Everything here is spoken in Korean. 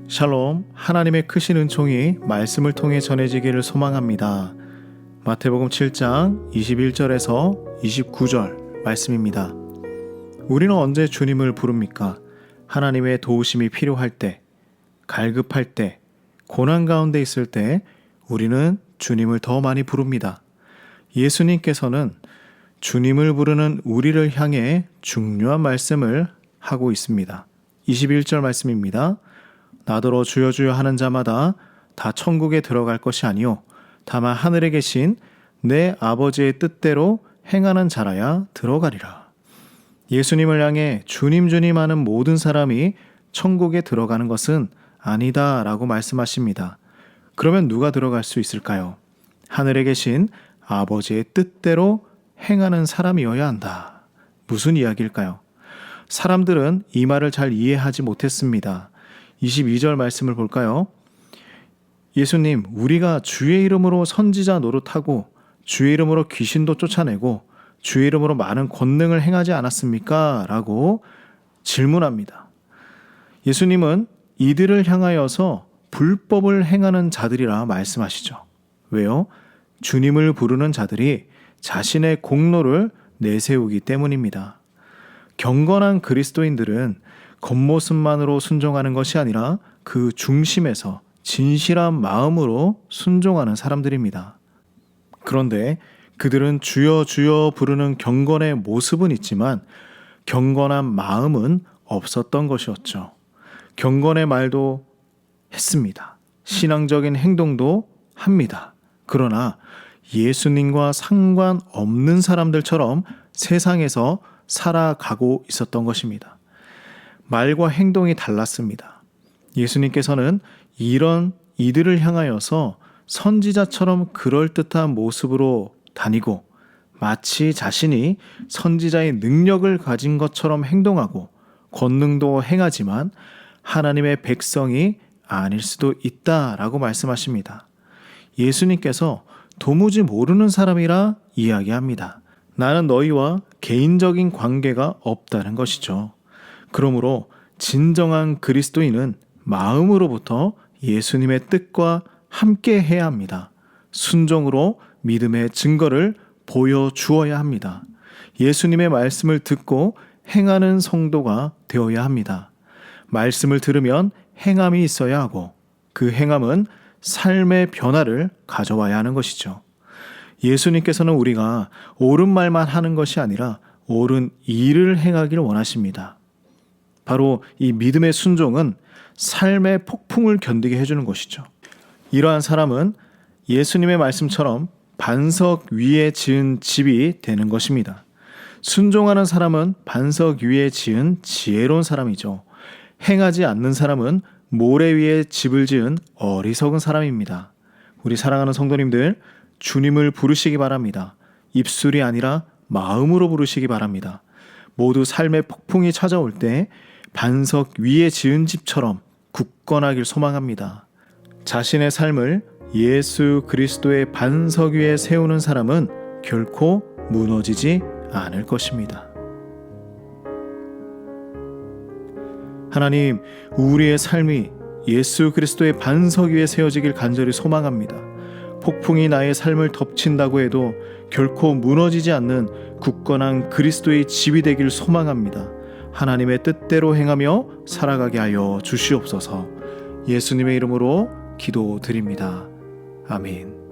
샬롬, 하나님의 크신 은총이 말씀을 통해 전해지기를 소망합니다. 마태복음 7장 21절에서 29절 말씀입니다. 우리는 언제 주님을 부릅니까? 하나님의 도우심이 필요할 때, 갈급할 때, 고난 가운데 있을 때 우리는 주님을 더 많이 부릅니다. 예수님께서는 주님을 부르는 우리를 향해 중요한 말씀을 하고 있습니다. 21절 말씀입니다. 나더러 주여 주여 하는 자마다 다 천국에 들어갈 것이 아니요 다만 하늘에 계신 내 아버지의 뜻대로 행하는 자라야 들어가리라. 예수님을 향해 주님 주님 하는 모든 사람이 천국에 들어가는 것은 아니다 라고 말씀하십니다. 그러면 누가 들어갈 수 있을까요? 하늘에 계신 아버지의 뜻대로 행하는 사람이어야 한다. 무슨 이야기일까요? 사람들은 이 말을 잘 이해하지 못했습니다. 22절 말씀을 볼까요? 예수님, 우리가 주의 이름으로 선지자 노릇하고 주의 이름으로 귀신도 쫓아내고 주의 이름으로 많은 권능을 행하지 않았습니까? 라고 질문합니다. 예수님은 이들을 향하여서 불법을 행하는 자들이라 말씀하시죠. 왜요? 주님을 부르는 자들이 자신의 공로를 내세우기 때문입니다. 경건한 그리스도인들은 겉모습만으로 순종하는 것이 아니라 그 중심에서 진실한 마음으로 순종하는 사람들입니다. 그런데 그들은 주여 주여 부르는 경건의 모습은 있지만 경건한 마음은 없었던 것이었죠. 경건의 말도 했습니다. 신앙적인 행동도 합니다. 그러나 예수님과 상관없는 사람들처럼 세상에서 살아가고 있었던 것입니다. 말과 행동이 달랐습니다. 예수님께서는 이들을 향하여서 선지자처럼 그럴듯한 모습으로 다니고 마치 자신이 선지자의 능력을 가진 것처럼 행동하고 권능도 행하지만 하나님의 백성이 아닐 수도 있다라고 말씀하십니다. 예수님께서 도무지 모르는 사람이라 이야기합니다. 나는 너희와 개인적인 관계가 없다는 것이죠. 그러므로 진정한 그리스도인은 마음으로부터 예수님의 뜻과 함께 해야 합니다. 순종으로 믿음의 증거를 보여주어야 합니다. 예수님의 말씀을 듣고 행하는 성도가 되어야 합니다. 말씀을 들으면 행함이 있어야 하고 그 행함은 삶의 변화를 가져와야 하는 것이죠. 예수님께서는 우리가 옳은 말만 하는 것이 아니라 옳은 일을 행하기를 원하십니다. 바로 이 믿음의 순종은 삶의 폭풍을 견디게 해주는 것이죠. 이러한 사람은 예수님의 말씀처럼 반석 위에 지은 집이 되는 것입니다. 순종하는 사람은 반석 위에 지은 지혜로운 사람이죠. 행하지 않는 사람은 모래 위에 집을 지은 어리석은 사람입니다. 우리 사랑하는 성도님들, 주님을 부르시기 바랍니다. 입술이 아니라 마음으로 부르시기 바랍니다. 모두 삶의 폭풍이 찾아올 때 반석 위에 지은 집처럼 굳건하길 소망합니다. 자신의 삶을 예수 그리스도의 반석 위에 세우는 사람은 결코 무너지지 않을 것입니다. 하나님, 우리의 삶이 예수 그리스도의 반석 위에 세워지길 간절히 소망합니다. 폭풍이 나의 삶을 덮친다고 해도 결코 무너지지 않는 굳건한 그리스도의 집이 되길 소망합니다. 하나님의 뜻대로 행하며 살아가게 하여 주시옵소서. 예수님의 이름으로 기도드립니다. 아멘.